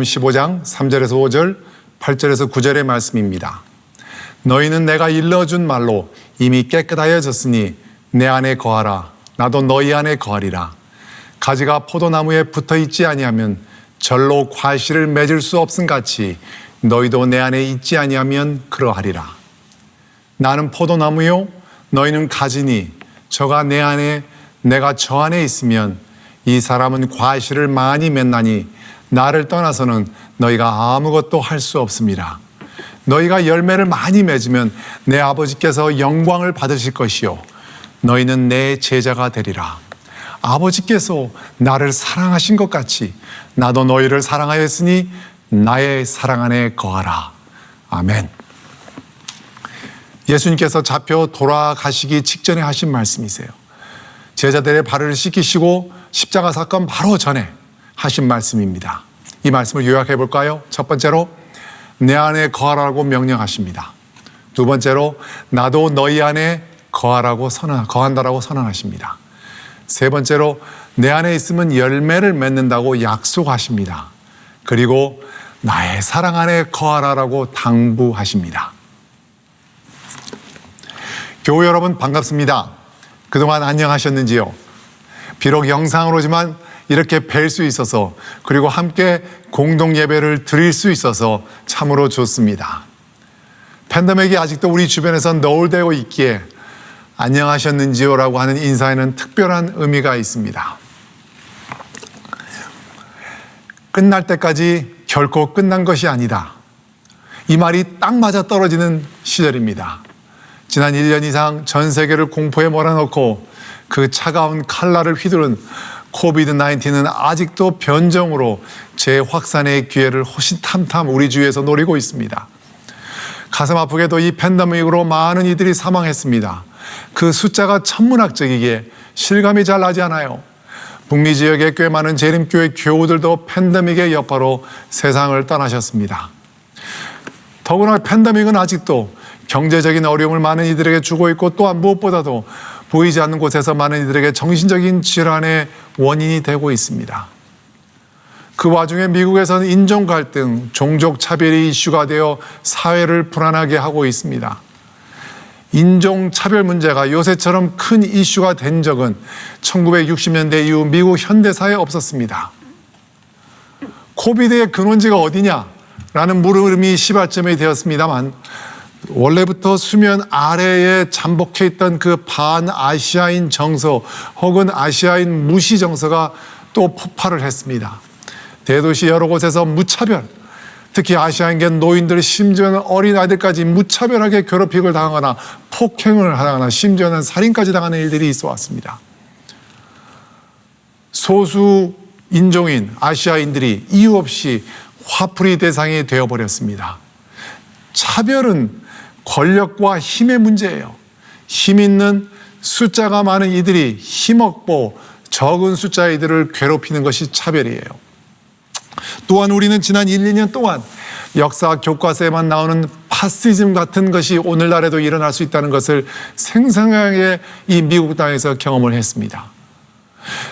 15장 3절에서 5절, 8절에서 9절의 말씀입니다. 너희는 내가 일러준 말로 이미 깨끗하여졌으니 내 안에 거하라. 나도 너희 안에 거하리라. 가지가 포도나무에 붙어있지 아니하면 절로 과실을 맺을 수 없음 같이 너희도 내 안에 있지 아니하면 그러하리라. 나는 포도나무요 너희는 가지니 저가 내 안에 내가 저 안에 있으면 이 사람은 과실을 많이 맺나니 나를 떠나서는 너희가 아무것도 할 수 없습니다. 너희가 열매를 많이 맺으면 내 아버지께서 영광을 받으실 것이요 너희는 내 제자가 되리라. 아버지께서 나를 사랑하신 것 같이 나도 너희를 사랑하였으니 나의 사랑 안에 거하라. 아멘. 예수님께서 잡혀 돌아가시기 직전에 하신 말씀이세요. 제자들의 발을 씻기시고 십자가 사건 바로 전에 하신 말씀입니다. 이 말씀을 요약해 볼까요? 첫 번째로 내 안에 거하라고 명령하십니다. 두 번째로 나도 너희 안에 거한다라고 선언하십니다. 세 번째로 내 안에 있으면 열매를 맺는다고 약속하십니다. 그리고 나의 사랑 안에 거하라라고 당부하십니다. 교우 여러분 반갑습니다. 그동안 안녕하셨는지요? 비록 영상으로지만 이렇게 뵐 수 있어서 그리고 함께 공동 예배를 드릴 수 있어서 참으로 좋습니다. 팬데믹이 아직도 우리 주변에서 너울대고 있기에 안녕하셨는지요? 라고 하는 인사에는 특별한 의미가 있습니다. 끝날 때까지 결코 끝난 것이 아니다. 이 말이 딱 맞아 떨어지는 시절입니다. 지난 1년 이상 전 세계를 공포에 몰아넣고 그 차가운 칼날을 휘두른 코비드-19는 아직도 변종으로 재확산의 기회를 호시탐탐 우리 주위에서 노리고 있습니다. 가슴 아프게도 이 팬데믹으로 많은 이들이 사망했습니다. 그 숫자가 천문학적이기에 실감이 잘 나지 않아요. 북미 지역의 꽤 많은 재림교회 교우들도 팬데믹의 여파로 세상을 떠나셨습니다. 더구나 팬데믹은 아직도 경제적인 어려움을 많은 이들에게 주고 있고 또한 무엇보다도 보이지 않는 곳에서 많은 이들에게 정신적인 질환의 원인이 되고 있습니다. 그 와중에 미국에서는 인종 갈등, 종족 차별이 이슈가 되어 사회를 불안하게 하고 있습니다. 인종 차별 문제가 요새처럼 큰 이슈가 된 적은 1960년대 이후 미국 현대사에 없었습니다. 코비드의 근원지가 어디냐라는 물음이 시발점이 되었습니다만 원래부터 수면 아래에 잠복해 있던 그 반아시아인 정서 혹은 아시아인 무시 정서가 또 폭발을 했습니다. 대도시 여러 곳에서 무차별, 특히 아시아인계 노인들 심지어는 어린아이들까지 무차별하게 괴롭힘을 당하거나 폭행을 하거나 심지어는 살인까지 당하는 일들이 있어 왔습니다. 소수 인종인 아시아인들이 이유 없이 화풀이 대상이 되어버렸습니다. 차별은 권력과 힘의 문제예요. 힘 있는 숫자가 많은 이들이 힘없고 적은 숫자의 이들을 괴롭히는 것이 차별이에요. 또한 우리는 지난 1, 2년 동안 역사 교과서에만 나오는 파시즘 같은 것이 오늘날에도 일어날 수 있다는 것을 생생하게 이 미국 땅에서 경험을 했습니다.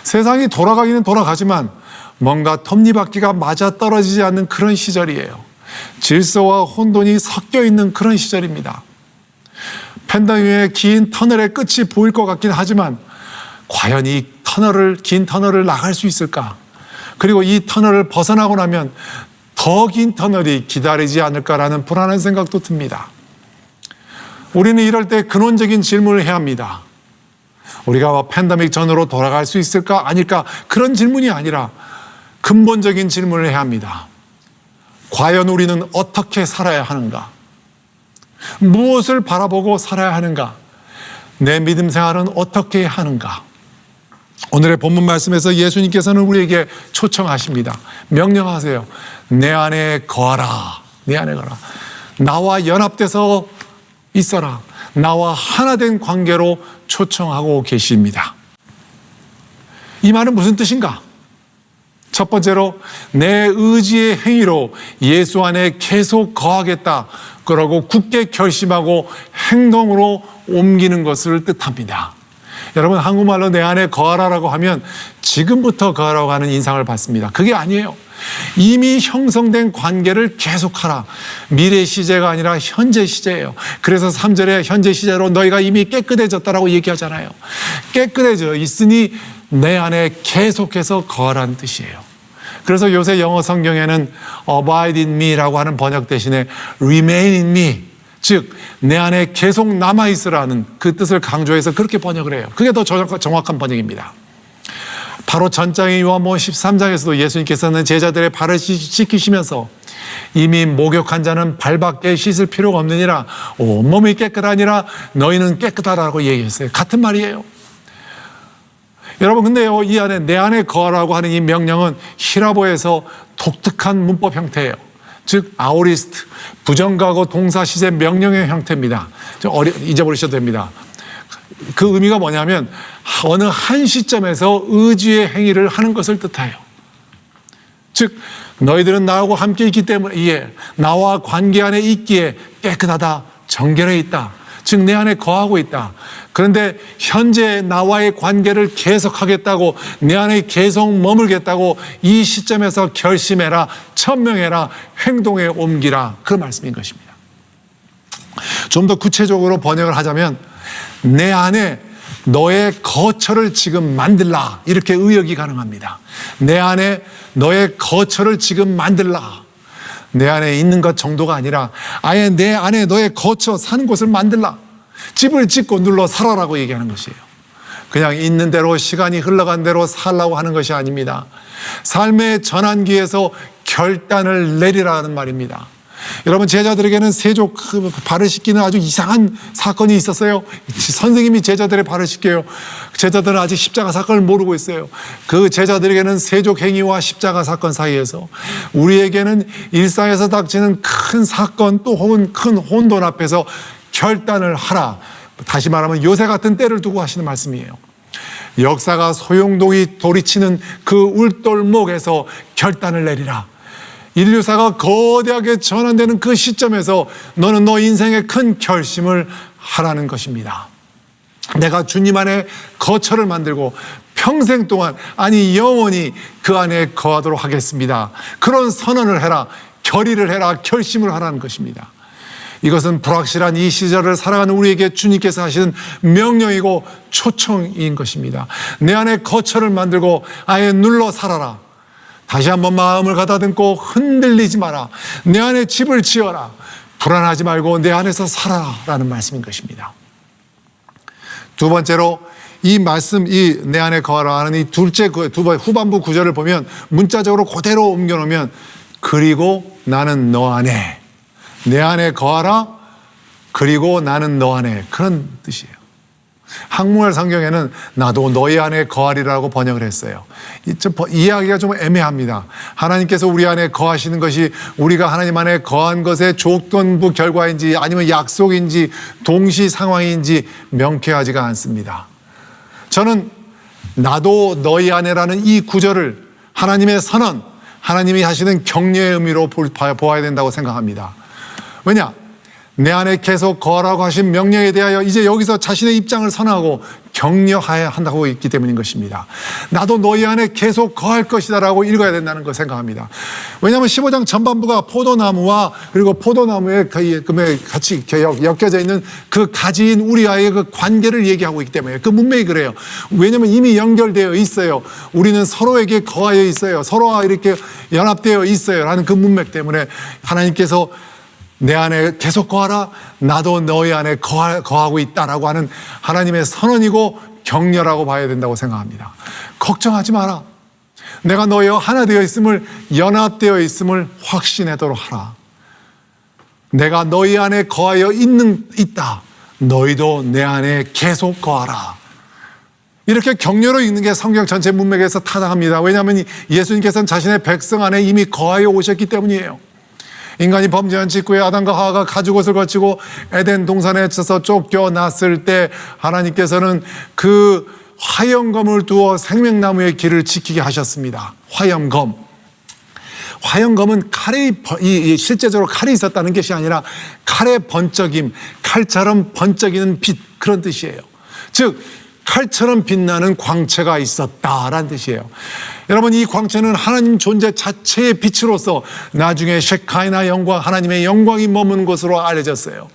세상이 돌아가기는 돌아가지만 뭔가 톱니바퀴가 맞아떨어지지 않는 그런 시절이에요. 질서와 혼돈이 섞여 있는 그런 시절입니다. 팬데믹의 긴 터널의 끝이 보일 것 같긴 하지만 과연 이 긴 터널을 나갈 수 있을까? 그리고 이 터널을 벗어나고 나면 더 긴 터널이 기다리지 않을까라는 불안한 생각도 듭니다. 우리는 이럴 때 근원적인 질문을 해야 합니다. 우리가 팬데믹 전으로 돌아갈 수 있을까? 아닐까? 그런 질문이 아니라 근본적인 질문을 해야 합니다. 과연 우리는 어떻게 살아야 하는가? 무엇을 바라보고 살아야 하는가? 내 믿음 생활은 어떻게 하는가? 오늘의 본문 말씀에서 예수님께서는 우리에게 초청하십니다. 명령하세요. 내 안에 거하라. 내 안에 거하라. 나와 연합돼서 있어라. 나와 하나 된 관계로 초청하고 계십니다. 이 말은 무슨 뜻인가? 첫 번째로 내 의지의 행위로 예수 안에 계속 거하겠다. 그러고 굳게 결심하고 행동으로 옮기는 것을 뜻합니다. 여러분, 한국말로 내 안에 거하라라고 하면 지금부터 거하라고 하는 인상을 받습니다. 그게 아니에요. 이미 형성된 관계를 계속하라. 미래 시제가 아니라 현재 시제예요. 그래서 3절에 현재 시제로 너희가 이미 깨끗해졌다라고 얘기하잖아요. 깨끗해져 있으니 내 안에 계속해서 거하라는 뜻이에요. 그래서 요새 영어 성경에는 abide in me라고 하는 번역 대신에 remain in me, 즉 내 안에 계속 남아있으라는 그 뜻을 강조해서 그렇게 번역을 해요. 그게 더 정확한 번역입니다. 바로 전장의 요한복음 13장에서도 예수님께서는 제자들의 발을 씻기시면서 이미 목욕한 자는 발밖에 씻을 필요가 없느니라, 온몸이 깨끗하니라 너희는 깨끗하라고 얘기했어요. 같은 말이에요. 여러분, 근데요, 이 안에 내 안에 거하라고 하는 이 명령은 히라보에서 독특한 문법 형태예요. 즉 아오리스트, 부정과거 동사 시제 명령의 형태입니다. 잊어버리셔도 됩니다. 그 의미가 뭐냐면 어느 한 시점에서 의지의 행위를 하는 것을 뜻해요. 즉 너희들은 나하고 함께 있기 때문에, 나와 관계 안에 있기에 깨끗하다, 정결해 있다, 즉 내 안에 거하고 있다. 그런데 현재 나와의 관계를 계속하겠다고, 내 안에 계속 머물겠다고 이 시점에서 결심해라, 천명해라, 행동에 옮기라, 그런 말씀인 것입니다. 좀 더 구체적으로 번역을 하자면 내 안에 너의 거처를 지금 만들라, 이렇게 의역이 가능합니다. 내 안에 너의 거처를 지금 만들라. 내 안에 있는 것 정도가 아니라 아예 내 안에 너의 거처, 사는 곳을 만들라. 집을 짓고 눌러 살아라고 얘기하는 것이에요. 그냥 있는 대로 시간이 흘러간 대로 살라고 하는 것이 아닙니다. 삶의 전환기에서 결단을 내리라는 말입니다. 여러분, 제자들에게는 세족 발을 씻기는 아주 이상한 사건이 있었어요. 선생님이 제자들의 발을 씻겨요. 제자들은 아직 십자가 사건을 모르고 있어요. 그 제자들에게는 세족 행위와 십자가 사건 사이에서, 우리에게는 일상에서 닥치는 큰 사건 또 혹은 큰 혼돈 앞에서 결단을 하라. 다시 말하면 요새 같은 때를 두고 하시는 말씀이에요. 역사가 소용돌이 돌이치는 그 울돌목에서 결단을 내리라. 인류사가 거대하게 전환되는 그 시점에서 너는 너 인생의 큰 결심을 하라는 것입니다. 내가 주님 안에 거처를 만들고 평생 동안, 아니 영원히 그 안에 거하도록 하겠습니다. 그런 선언을 해라, 결의를 해라, 결심을 하라는 것입니다. 이것은 불확실한 이 시절을 살아가는 우리에게 주님께서 하시는 명령이고 초청인 것입니다. 내 안에 거처를 만들고 아예 눌러 살아라. 다시 한번 마음을 가다듬고 흔들리지 마라. 내 안에 집을 지어라. 불안하지 말고 내 안에서 살아라는 말씀인 것입니다. 두 번째로 이 말씀, 이 내 안에 거하라 하는 이 둘째 후반부 구절을 보면 문자적으로 그대로 옮겨놓으면 그리고 나는 너 안에, 내 안에 거하라, 그리고 나는 너 안에, 그런 뜻이에요. 한국말 성경에는 나도 너희 안에 거하리라고 번역을 했어요. 이해하기가 좀 애매합니다. 하나님께서 우리 안에 거하시는 것이 우리가 하나님 안에 거한 것의 조건부 결과인지 아니면 약속인지 동시 상황인지 명쾌하지가 않습니다. 저는 나도 너희 안에라는 이 구절을 하나님의 선언, 하나님이 하시는 격려의 의미로 보아야 된다고 생각합니다. 왜냐? 내 안에 계속 거하라고 하신 명령에 대하여 이제 여기서 자신의 입장을 선하고 격려해야 한다고 있기 때문인 것입니다. 나도 너희 안에 계속 거할 것이다 라고 읽어야 된다는 걸 생각합니다. 왜냐하면 15장 전반부가 포도나무와 그리고 포도나무에 같이 엮여져 있는 그 가지인 우리와의 그 관계를 얘기하고 있기 때문에 그 문맥이 그래요. 왜냐하면 이미 연결되어 있어요. 우리는 서로에게 거하여 있어요. 서로와 이렇게 연합되어 있어요 라는 그 문맥 때문에 하나님께서 내 안에 계속 거하라, 나도 너희 안에 거하고 있다라고 하는 하나님의 선언이고 격려라고 봐야 된다고 생각합니다. 걱정하지 마라. 내가 너희와 하나 되어 있음을, 연합되어 있음을 확신하도록 하라. 내가 너희 안에 거하여 있다. 너희도 내 안에 계속 거하라. 이렇게 격려로 읽는 게 성경 전체 문맥에서 타당합니다. 왜냐하면 예수님께서는 자신의 백성 안에 이미 거하여 오셨기 때문이에요. 인간이 범죄한 직후에 아담과 하와가 가죽옷을 거치고 에덴 동산에 있어서 쫓겨났을 때 하나님께서는 그 화염검을 두어 생명나무의 길을 지키게 하셨습니다. 화염검. 화염검은 실제적으로 칼이 있었다는 것이 아니라 칼의 번쩍임, 칼처럼 번쩍이는 빛, 그런 뜻이에요. 즉 칼처럼 빛나는 광채가 있었다라는 뜻이에요. 여러분, 이 광채는 하나님 존재 자체의 빛으로서 나중에 셰카이나 영광, 하나님의 영광이 머무는 곳으로 알려졌어요.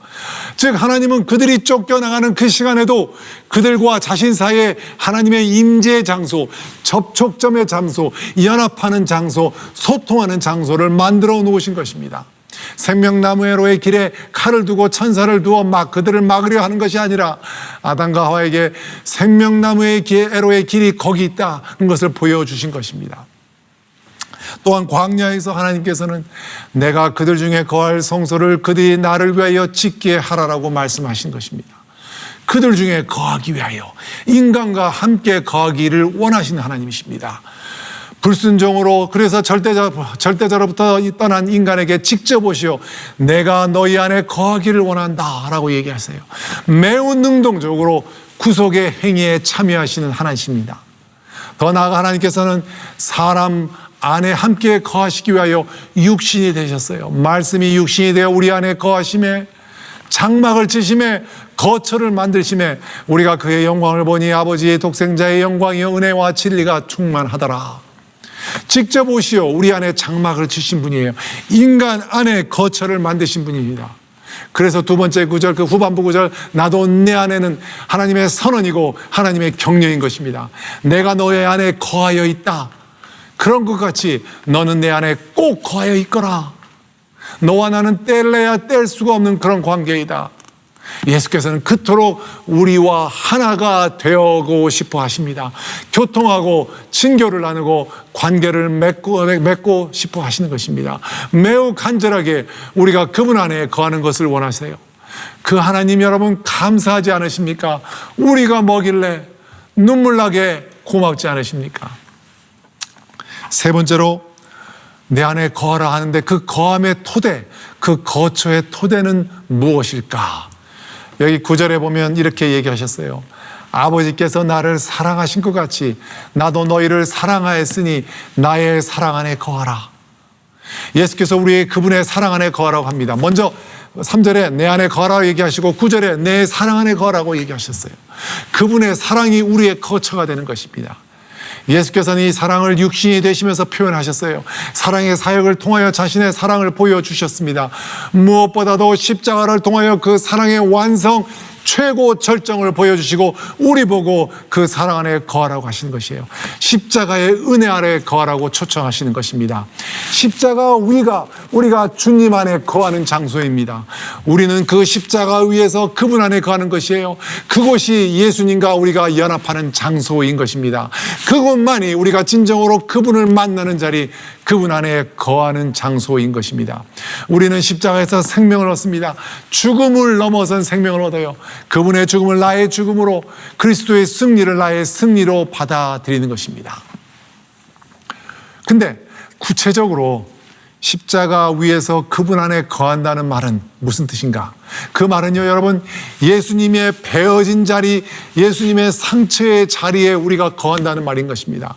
즉 하나님은 그들이 쫓겨나가는 그 시간에도 그들과 자신 사이에 하나님의 임재의 장소, 접촉점의 장소, 연합하는 장소, 소통하는 장소를 만들어 놓으신 것입니다. 생명나무의 길에 칼을 두고 천사를 두어 그들을 막으려 하는 것이 아니라 아담과 하와에게 생명나무의 에로의 길이 거기 있다는 것을 보여주신 것입니다. 또한 광야에서 하나님께서는 내가 그들 중에 거할 성소를 그들이 나를 위하여 짓게 하라라고 말씀하신 것입니다. 그들 중에 거하기 위하여, 인간과 함께 거하기를 원하시는 하나님이십니다. 불순종으로, 그래서 절대자로부터 떠난 인간에게 직접 오시어 내가 너희 안에 거하기를 원한다 라고 얘기하세요. 매우 능동적으로 구속의 행위에 참여하시는 하나님이십니다. 더 나아가 하나님께서는 사람 안에 함께 거하시기 위하여 육신이 되셨어요. 말씀이 육신이 되어 우리 안에 거하심에, 장막을 치심에, 거처를 만드심에 우리가 그의 영광을 보니 아버지의 독생자의 영광이여 은혜와 진리가 충만하더라. 직접 오시어 우리 안에 장막을 치신 분이에요. 인간 안에 거처를 만드신 분입니다. 그래서 두 번째 구절, 그 후반부 구절, 나도 내 안에는 하나님의 선언이고 하나님의 격려인 것입니다. 내가 너의 안에 거하여 있다. 그런 것 같이 너는 내 안에 꼭 거하여 있거라. 너와 나는 뗄래야 뗄 수가 없는 그런 관계이다. 예수께서는 그토록 우리와 하나가 되고 싶어 하십니다. 교통하고 친교를 나누고 관계를 맺고 싶어 하시는 것입니다. 매우 간절하게 우리가 그분 안에 거하는 것을 원하세요. 그 하나님 여러분 감사하지 않으십니까? 우리가 뭐길래 눈물 나게 고맙지 않으십니까? 세 번째로 내 안에 거하라 하는데 그 거함의 토대, 그 거처의 토대는 무엇일까? 여기 9절에 보면 이렇게 얘기하셨어요. 아버지께서 나를 사랑하신 것 같이 나도 너희를 사랑하였으니 나의 사랑 안에 거하라. 예수께서 우리의 그분의 사랑 안에 거하라고 합니다. 먼저 3절에 내 안에 거하라고 얘기하시고 9절에 내 사랑 안에 거하라고 얘기하셨어요. 그분의 사랑이 우리의 거처가 되는 것입니다. 예수께서는 이 사랑을 육신이 되시면서 표현하셨어요. 사랑의 사역을 통하여 자신의 사랑을 보여주셨습니다. 무엇보다도 십자가를 통하여 그 사랑의 완성, 최고 절정을 보여주시고 우리 보고 그 사랑 안에 거하라고 하시는 것이에요. 십자가의 은혜 아래 거하라고 초청하시는 것입니다. 십자가 위가 우리가 주님 안에 거하는 장소입니다. 우리는 그 십자가 위에서 그분 안에 거하는 것이에요. 그곳이 예수님과 우리가 연합하는 장소인 것입니다. 그곳만이 우리가 진정으로 그분을 만나는 자리, 그분 안에 거하는 장소인 것입니다. 우리는 십자가에서 생명을 얻습니다. 죽음을 넘어선 생명을 얻어요. 그분의 죽음을 나의 죽음으로, 그리스도의 승리를 나의 승리로 받아들이는 것입니다. 근데 구체적으로 십자가 위에서 그분 안에 거한다는 말은 무슨 뜻인가? 그 말은요, 여러분, 예수님의 베어진 자리, 예수님의 상처의 자리에 우리가 거한다는 말인 것입니다.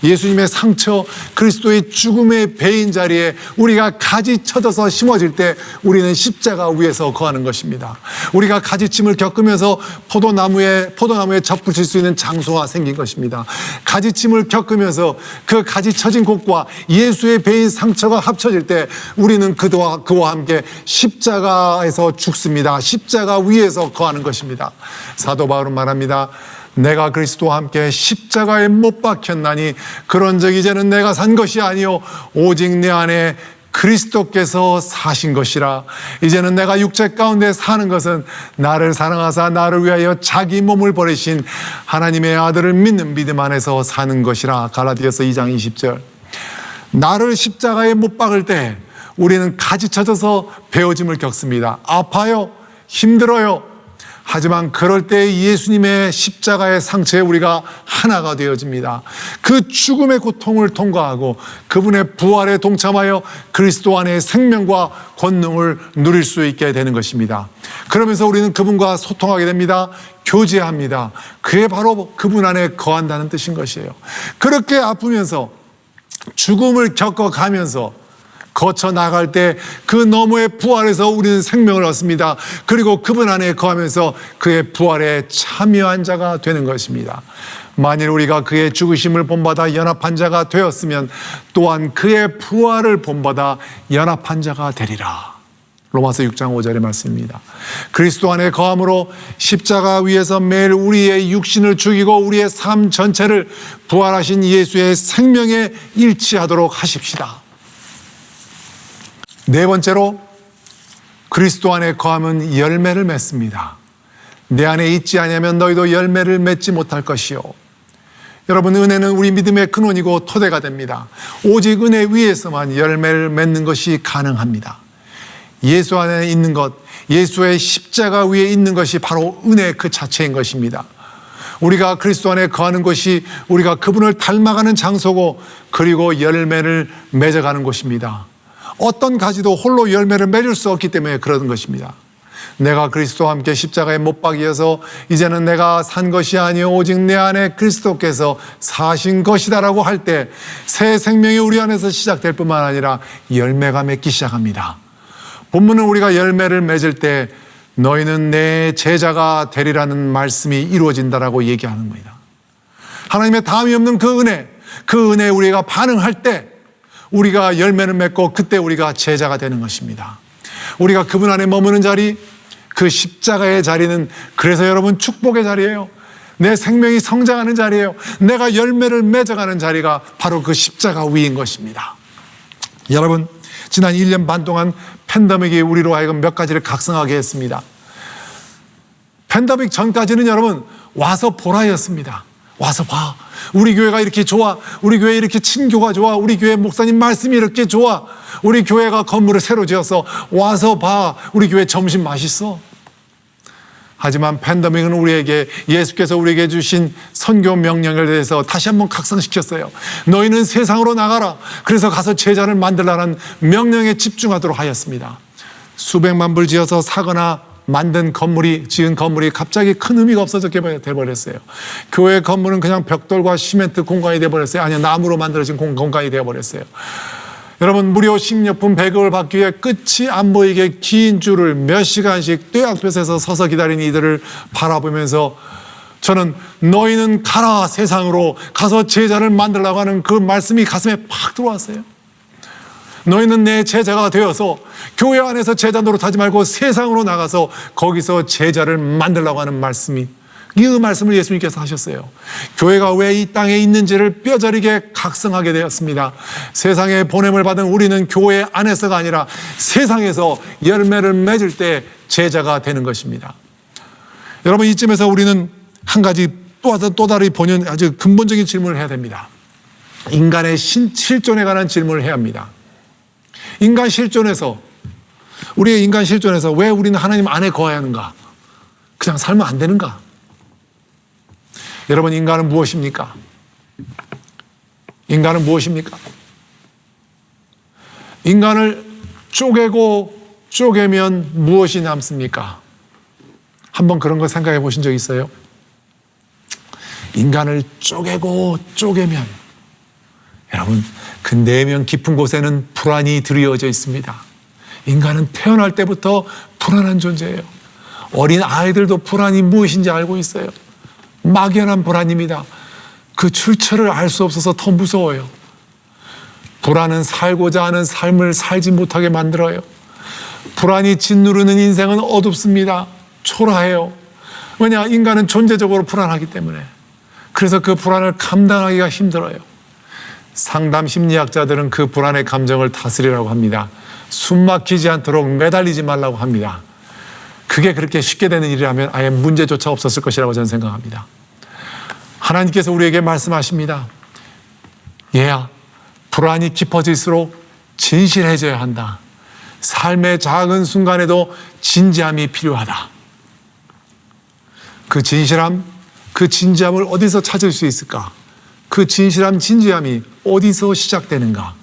예수님의 상처, 그리스도의 죽음의 배인 자리에 우리가 가지 쳐져서 심어질 때 우리는 십자가 위에서 거하는 것입니다. 우리가 가지침을 겪으면서 포도나무에 접붙일 수 있는 장소가 생긴 것입니다. 가지침을 겪으면서 그 가지 쳐진 곳과 예수의 배인 상처가 합쳐질 때 우리는 그와 함께 십자가에서 죽습니다. 십자가 위에서 거하는 것입니다. 사도 바울은 말합니다. 내가 그리스도와 함께 십자가에 못 박혔나니 그런즉 이제는 내가 산 것이 아니요 오직 내 안에 그리스도께서 사신 것이라. 이제는 내가 육체 가운데 사는 것은 나를 사랑하사 나를 위하여 자기 몸을 버리신 하나님의 아들을 믿는 믿음 안에서 사는 것이라. 갈라디아서 2장 20절. 나를 십자가에 못 박을 때 우리는 가지쳐져서 베어짐을 겪습니다. 아파요, 힘들어요. 하지만 그럴 때 예수님의 십자가의 상처에 우리가 하나가 되어집니다. 그 죽음의 고통을 통과하고 그분의 부활에 동참하여 그리스도 안에 생명과 권능을 누릴 수 있게 되는 것입니다. 그러면서 우리는 그분과 소통하게 됩니다. 교제합니다. 그게 바로 그분 안에 거한다는 뜻인 것이에요. 그렇게 아프면서 죽음을 겪어가면서 거쳐 나갈 때 그 너머의 부활에서 우리는 생명을 얻습니다. 그리고 그분 안에 거하면서 그의 부활에 참여한 자가 되는 것입니다. 만일 우리가 그의 죽으심을 본받아 연합한 자가 되었으면 또한 그의 부활을 본받아 연합한 자가 되리라. 로마서 6장 5절의 말씀입니다. 그리스도 안에 거함으로 십자가 위에서 매일 우리의 육신을 죽이고 우리의 삶 전체를 부활하신 예수의 생명에 일치하도록 하십시다. 네 번째로, 그리스도 안에 거하면 열매를 맺습니다. 내 안에 있지 아니하면 너희도 열매를 맺지 못할 것이요. 여러분, 은혜는 우리 믿음의 근원이고 토대가 됩니다. 오직 은혜 위에서만 열매를 맺는 것이 가능합니다. 예수 안에 있는 것, 예수의 십자가 위에 있는 것이 바로 은혜 그 자체인 것입니다. 우리가 그리스도 안에 거하는 것이 우리가 그분을 닮아가는 장소고, 그리고 열매를 맺어가는 곳입니다. 어떤 가지도 홀로 열매를 맺을 수 없기 때문에 그러는 것입니다. 내가 그리스도와 함께 십자가에 못 박이어서 이제는 내가 산 것이 아니요 오직 내 안에 그리스도께서 사신 것이다라고 할 때 새 생명이 우리 안에서 시작될 뿐만 아니라 열매가 맺기 시작합니다. 본문은 우리가 열매를 맺을 때 너희는 내 제자가 되리라는 말씀이 이루어진다라고 얘기하는 겁니다. 하나님의 다음이 없는 그 은혜에 우리가 반응할 때 우리가 열매를 맺고, 그때 우리가 제자가 되는 것입니다. 우리가 그분 안에 머무는 자리, 그 십자가의 자리는 그래서 여러분 축복의 자리예요. 내 생명이 성장하는 자리예요. 내가 열매를 맺어가는 자리가 바로 그 십자가 위인 것입니다. 여러분, 지난 1년 반 동안 팬데믹이 우리로 하여금 몇 가지를 각성하게 했습니다. 팬데믹 전까지는 여러분 와서 보라였습니다. 와서 봐. 우리 교회가 이렇게 좋아. 우리 교회 이렇게 친교가 좋아. 우리 교회 목사님 말씀이 이렇게 좋아. 우리 교회가 건물을 새로 지어서 와서 봐. 우리 교회 점심 맛있어. 하지만 팬데믹은 우리에게, 예수께서 우리에게 주신 선교 명령에 대해서 다시 한번 각성시켰어요. 너희는 세상으로 나가라. 그래서 가서 제자를 만들라는 명령에 집중하도록 하였습니다. 수백만 불 지어서 사거나 지은 건물이 갑자기 큰 의미가 없어졌게 되어버렸어요. 교회 건물은 그냥 벽돌과 시멘트 공간이 되어버렸어요. 아니, 나무로 만들어진 공간이 되어버렸어요. 여러분, 무료 식료품 배급을 받기 위해 끝이 안 보이게 긴 줄을 몇 시간씩 떼 앞에서 서서 기다린 이들을 바라보면서 저는 너희는 가라, 세상으로 가서 제자를 만들라고 하는 그 말씀이 가슴에 팍 들어왔어요. 너희는 내 제자가 되어서 교회 안에서 제자 노릇하지 말고 세상으로 나가서 거기서 제자를 만들라고 하는 말씀이, 이 말씀을 예수님께서 하셨어요. 교회가 왜 이 땅에 있는지를 뼈저리게 각성하게 되었습니다. 세상에 보냄을 받은 우리는 교회 안에서가 아니라 세상에서 열매를 맺을 때 제자가 되는 것입니다. 여러분, 이쯤에서 우리는 한 가지 또 다른 본연 아주 근본적인 질문을 해야 됩니다. 인간의 실존에 관한 질문을 해야 합니다. 우리의 인간 실존에서 왜 우리는 하나님 안에 거해야 하는가? 그냥 살면 안 되는가? 여러분, 인간은 무엇입니까? 인간은 무엇입니까? 인간을 쪼개면 무엇이 남습니까? 한번 그런 거 생각해 보신 적 있어요? 인간을 쪼개면 여러분, 그 내면 깊은 곳에는 불안이 드리워져 있습니다. 인간은 태어날 때부터 불안한 존재예요. 어린 아이들도 불안이 무엇인지 알고 있어요. 막연한 불안입니다. 그 출처를 알 수 없어서 더 무서워요. 불안은 살고자 하는 삶을 살지 못하게 만들어요. 불안이 짓누르는 인생은 어둡습니다. 초라해요. 왜냐? 인간은 존재적으로 불안하기 때문에. 그래서 그 불안을 감당하기가 힘들어요. 상담 심리학자들은 그 불안의 감정을 다스리라고 합니다. 숨 막히지 않도록 매달리지 말라고 합니다. 그게 그렇게 쉽게 되는 일이라면 아예 문제조차 없었을 것이라고 저는 생각합니다. 하나님께서 우리에게 말씀하십니다. 얘야, 불안이 깊어질수록 진실해져야 한다. 삶의 작은 순간에도 진지함이 필요하다. 그 진실함, 그 진지함을 어디서 찾을 수 있을까? 그 진실함, 진지함이 어디서 시작되는가?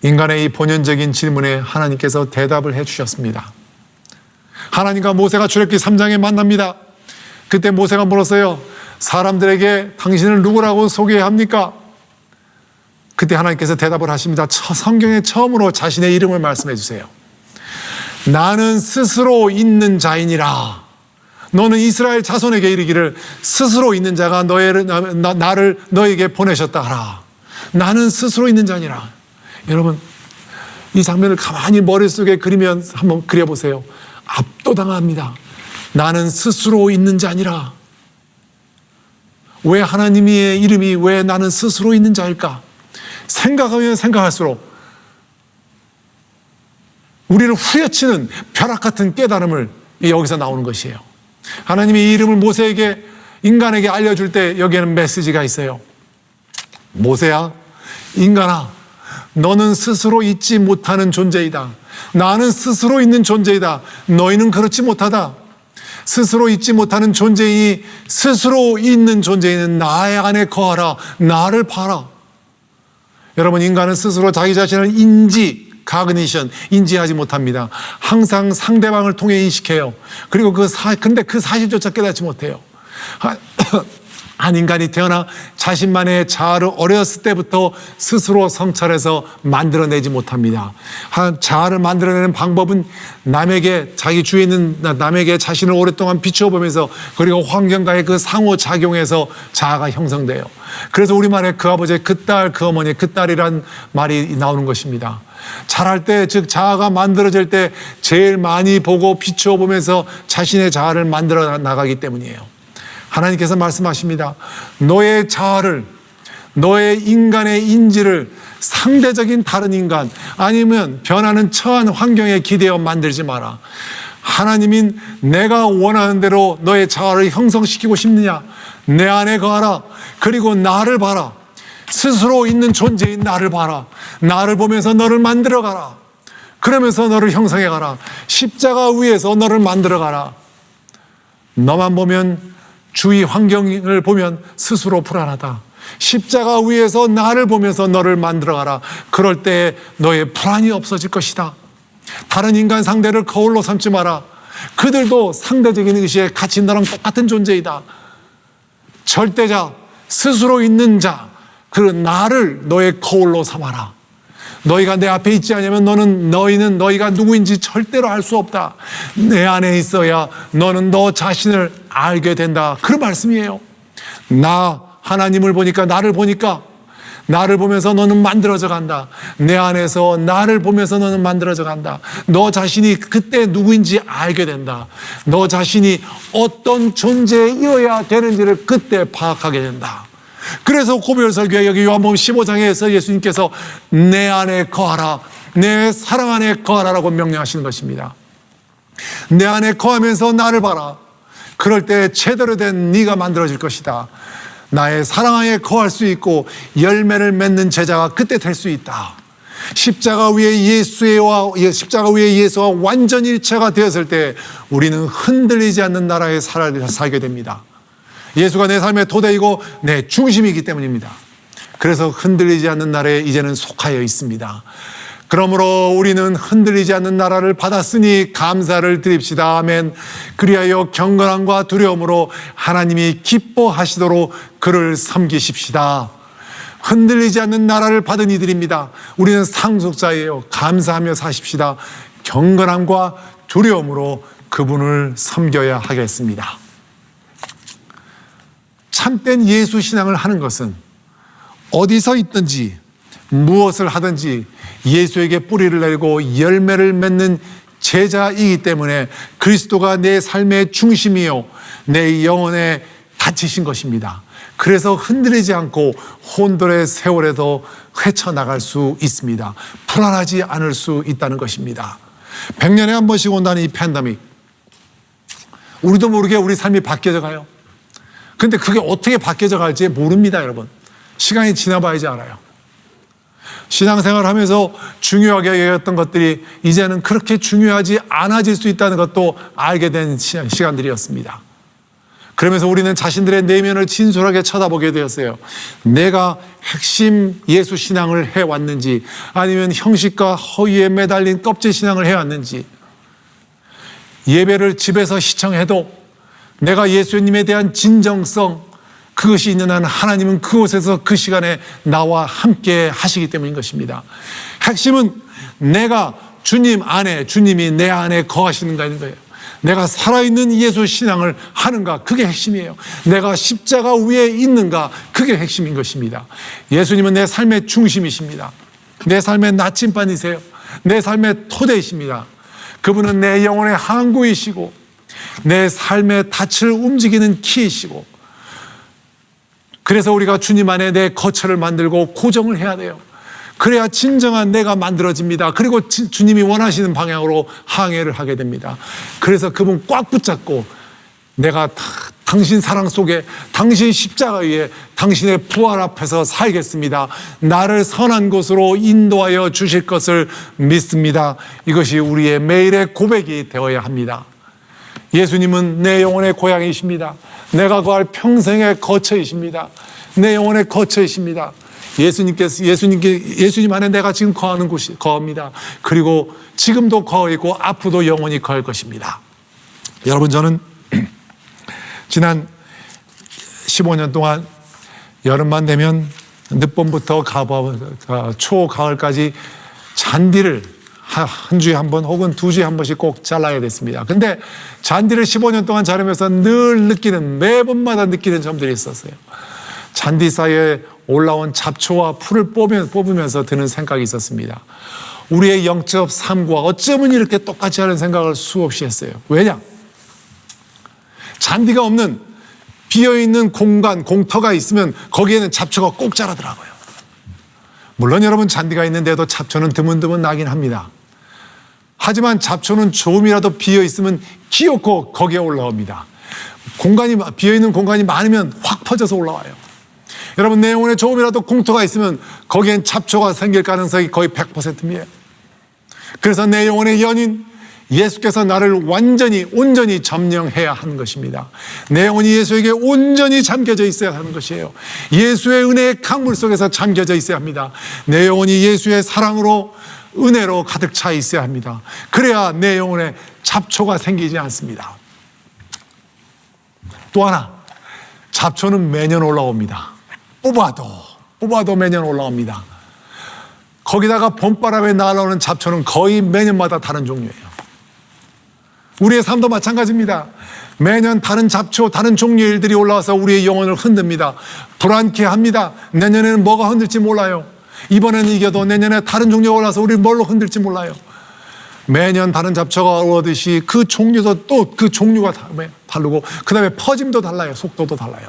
인간의 이 본연적인 질문에 하나님께서 대답을 해주셨습니다. 하나님과 모세가 출애굽기 3장에 만납니다. 그때 모세가 물었어요. 사람들에게 당신을 누구라고 소개해야 합니까? 그때 하나님께서 대답을 하십니다. 성경에 처음으로 자신의 이름을 말씀해 주세요. 나는 스스로 있는 자이니라. 너는 이스라엘 자손에게 이르기를 스스로 있는 자가 나를 너에게 보내셨다 하라. 나는 스스로 있는 자니라. 여러분, 이 장면을 가만히 머릿속에 그리면 한번 그려보세요. 압도당합니다. 나는 스스로 있는 자니라. 왜 하나님의 이름이 왜 나는 스스로 있는 자일까? 생각하면 생각할수록 우리를 후려치는 벼락 같은 깨달음을 여기서 나오는 것이에요. 하나님이 이 이름을 모세에게, 인간에게 알려줄 때 여기에는 메시지가 있어요. 모세야, 인간아, 너는 스스로 있지 못하는 존재이다. 나는 스스로 있는 존재이다. 너희는 그렇지 못하다. 스스로 있지 못하는 존재이니 스스로 있는 존재이는 나의 안에 거하라. 나를 봐라. 여러분, 인간은 스스로 자기 자신을 인지하지 못합니다. 항상 상대방을 통해 인식해요. 그리고 근데 그 사실조차 깨닫지 못해요. 한 인간이 태어나 자신만의 자아를 어렸을 때부터 스스로 성찰해서 만들어내지 못합니다. 한 자아를 만들어내는 방법은 자기 주위에 있는 남에게 자신을 오랫동안 비추어보면서, 그리고 환경과의 그 상호작용에서 자아가 형성돼요. 그래서 우리말에 그 아버지, 그 딸, 그 어머니, 그 딸이란 말이 나오는 것입니다. 자랄 때, 즉 자아가 만들어질 때 제일 많이 보고 비추어보면서 자신의 자아를 만들어 나가기 때문이에요. 하나님께서 말씀하십니다. 너의 자아를, 너의 인간의 인지를 상대적인 다른 인간, 아니면 변하는 처한 환경에 기대어 만들지 마라. 하나님인 내가 원하는 대로 너의 자아를 형성시키고 싶느냐? 내 안에 거하라. 그리고 나를 봐라. 스스로 있는 존재인 나를 봐라. 나를 보면서 너를 만들어가라. 그러면서 너를 형성해가라. 십자가 위에서 너를 만들어가라. 너만 보면, 주위 환경을 보면 스스로 불안하다. 십자가 위에서 나를 보면서 너를 만들어가라. 그럴 때 너의 불안이 없어질 것이다. 다른 인간 상대를 거울로 삼지 마라. 그들도 상대적인 의식에 같이 너랑 똑같은 존재이다. 절대자, 스스로 있는 자, 그 나를 너의 거울로 삼아라. 너희가 내 앞에 있지 않으면 너희는 너희가 누구인지 절대로 알 수 없다. 내 안에 있어야 너는 너 자신을 알게 된다. 그런 말씀이에요. 하나님을 보니까, 나를 보면서 너는 만들어져 간다. 내 안에서 나를 보면서 너는 만들어져 간다. 너 자신이 그때 누구인지 알게 된다. 너 자신이 어떤 존재이어야 되는지를 그때 파악하게 된다. 그래서 고별 설교에 여기 요한복음 15장에서 예수님께서 내 안에 거하라, 내 사랑 안에 거하라라고 명령하시는 것입니다. 내 안에 거하면서 나를 봐라. 그럴 때 제대로 된 네가 만들어질 것이다. 나의 사랑 안에 거할 수 있고 열매를 맺는 제자가 그때 될 수 있다. 십자가 위에 예수와 완전 일체가 되었을 때 우리는 흔들리지 않는 나라에 살게 됩니다. 예수가 내 삶의 토대이고 내 중심이기 때문입니다. 그래서 흔들리지 않는 나라에 이제는 속하여 있습니다. 그러므로 우리는 흔들리지 않는 나라를 받았으니 감사를 드립시다. 아멘. 그리하여 경건함과 두려움으로 하나님이 기뻐하시도록 그를 섬기십시다. 흔들리지 않는 나라를 받은 이들입니다. 우리는 상속자예요. 감사하며 사십시다. 경건함과 두려움으로 그분을 섬겨야 하겠습니다. 참된 예수 신앙을 하는 것은 어디서 있든지 무엇을 하든지 예수에게 뿌리를 내리고 열매를 맺는 제자이기 때문에 그리스도가 내 삶의 중심이요 내 영혼에 갇히신 것입니다. 그래서 흔들리지 않고 혼돈의 세월에도 헤쳐나갈 수 있습니다. 불안하지 않을 수 있다는 것입니다. 100년에 한 번씩 온다는 이 팬데믹, 우리도 모르게 우리 삶이 바뀌어져 가요. 근데 그게 어떻게 바뀌어져 갈지 모릅니다, 여러분. 시간이 지나봐야지 알아요. 신앙생활을 하면서 중요하게 여겼던 것들이 이제는 그렇게 중요하지 않아질 수 있다는 것도 알게 된 시간들이었습니다. 그러면서 우리는 자신들의 내면을 진솔하게 쳐다보게 되었어요. 내가 핵심 예수 신앙을 해왔는지, 아니면 형식과 허위에 매달린 껍질 신앙을 해왔는지, 예배를 집에서 시청해도 내가 예수님에 대한 진정성, 그것이 있는 한 하나님은 그곳에서 그 시간에 나와 함께 하시기 때문인 것입니다. 핵심은 내가 주님 안에, 주님이 내 안에 거하시는가 하는 거예요. 내가 살아있는 예수 신앙을 하는가? 그게 핵심이에요. 내가 십자가 위에 있는가? 그게 핵심인 것입니다. 예수님은 내 삶의 중심이십니다. 내 삶의 나침반이세요. 내 삶의 토대이십니다. 그분은 내 영혼의 항구이시고 내 삶의 닻을 움직이는 키이시고, 그래서 우리가 주님 안에 내 거처를 만들고 고정을 해야 돼요. 그래야 진정한 내가 만들어집니다. 그리고 주님이 원하시는 방향으로 항해를 하게 됩니다. 그래서 그분 꽉 붙잡고 내가 당신 사랑 속에, 당신 십자가 위에, 당신의 부활 앞에서 살겠습니다. 나를 선한 곳으로 인도하여 주실 것을 믿습니다. 이것이 우리의 매일의 고백이 되어야 합니다. 예수님은 내 영혼의 고향이십니다. 내가 거할 평생의 거처이십니다. 내 영혼의 거처이십니다. 예수님 안에 내가 지금 거하는 곳이 거합니다. 그리고 지금도 거하 있고 앞으로도 영원히 거할 것입니다. 여러분, 저는 지난 15년 동안 여름만 되면 늦봄부터 초가을까지 잔디를 한 주에 한 번 혹은 두 주에 한 번씩 꼭 잘라야 됐습니다. 근데 잔디를 15년 동안 자르면서 매번마다 느끼는 점들이 있었어요. 잔디 사이에 올라온 잡초와 풀을 뽑으면서 드는 생각이 있었습니다. 우리의 영적 삶과 어쩌면 이렇게 똑같이 하는 생각을 수없이 했어요. 왜냐? 잔디가 없는 비어있는 공간, 공터가 있으면 거기에는 잡초가 꼭 자라더라고요. 물론 여러분, 잔디가 있는데도 잡초는 드문드문 나긴 합니다. 하지만 잡초는 조금이라도 비어있으면 기어코 거기에 올라옵니다. 비어있는 공간이 많으면 확 퍼져서 올라와요. 여러분, 내 영혼에 조금이라도 공터가 있으면 거기엔 잡초가 생길 가능성이 거의 100%입니다. 그래서 내 영혼의 연인, 예수께서 나를 온전히 점령해야 하는 것입니다. 내 영혼이 예수에게 온전히 잠겨져 있어야 하는 것이에요. 예수의 은혜의 강물 속에서 잠겨져 있어야 합니다. 내 영혼이 예수의 사랑으로, 은혜로 가득 차 있어야 합니다. 그래야 내 영혼에 잡초가 생기지 않습니다. 또 하나, 잡초는 매년 올라옵니다. 뽑아도 매년 올라옵니다. 거기다가 봄바람에 날아오는 잡초는 거의 매년마다 다른 종류예요. 우리의 삶도 마찬가지입니다. 매년 다른 잡초, 다른 종류의 일들이 올라와서 우리의 영혼을 흔듭니다. 불안케 합니다. 내년에는 뭐가 흔들지 몰라요. 이번에는 이겨도 내년에 다른 종류가 올라와서 우리를 뭘로 흔들지 몰라요. 매년 다른 잡초가 오듯이 그 종류도 또 그 종류가 다르고, 그 다음에 퍼짐도 달라요. 속도도 달라요.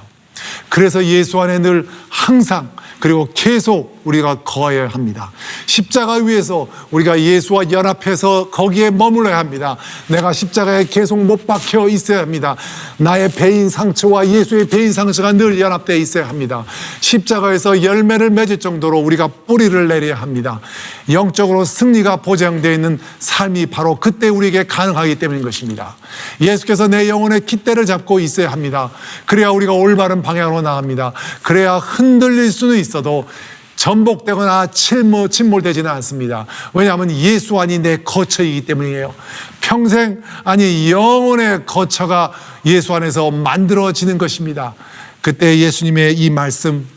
그래서 예수 안에 늘 항상, 그리고 계속 우리가 거해야 합니다. 십자가 위에서 우리가 예수와 연합해서 거기에 머물러야 합니다. 내가 십자가에 계속 못 박혀 있어야 합니다. 나의 배인 상처와 예수의 배인 상처가 늘 연합되어 있어야 합니다. 십자가에서 열매를 맺을 정도로 우리가 뿌리를 내려야 합니다. 영적으로 승리가 보장되어 있는 삶이 바로 그때 우리에게 가능하기 때문인 것입니다. 예수께서 내 영혼의 깃대를 잡고 있어야 합니다. 그래야 우리가 올바른 방향으로 나갑니다. 그래야 흔들릴 수는 있어도 전복되거나 침몰되지는 않습니다. 왜냐하면 예수 안이 내 거처이기 때문이에요. 평생, 아니 영혼의 거처가 예수 안에서 만들어지는 것입니다. 그때 예수님의 이 말씀,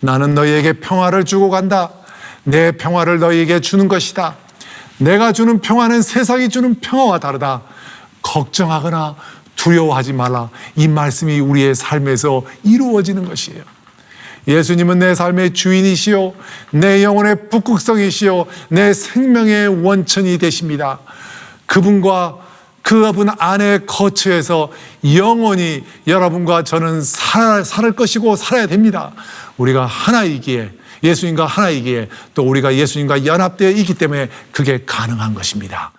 나는 너희에게 평화를 주고 간다. 내 평화를 너희에게 주는 것이다. 내가 주는 평화는 세상이 주는 평화와 다르다. 걱정하거나 두려워하지 말라. 이 말씀이 우리의 삶에서 이루어지는 것이에요. 예수님은 내 삶의 주인이시요, 내 영혼의 북극성이시요, 내 생명의 원천이 되십니다. 그분과 그분 안에 거처해서 영원히 여러분과 저는 살 것이고 살아야 됩니다. 우리가 하나이기에, 예수님과 하나이기에, 또 우리가 예수님과 연합되어 있기 때문에 그게 가능한 것입니다.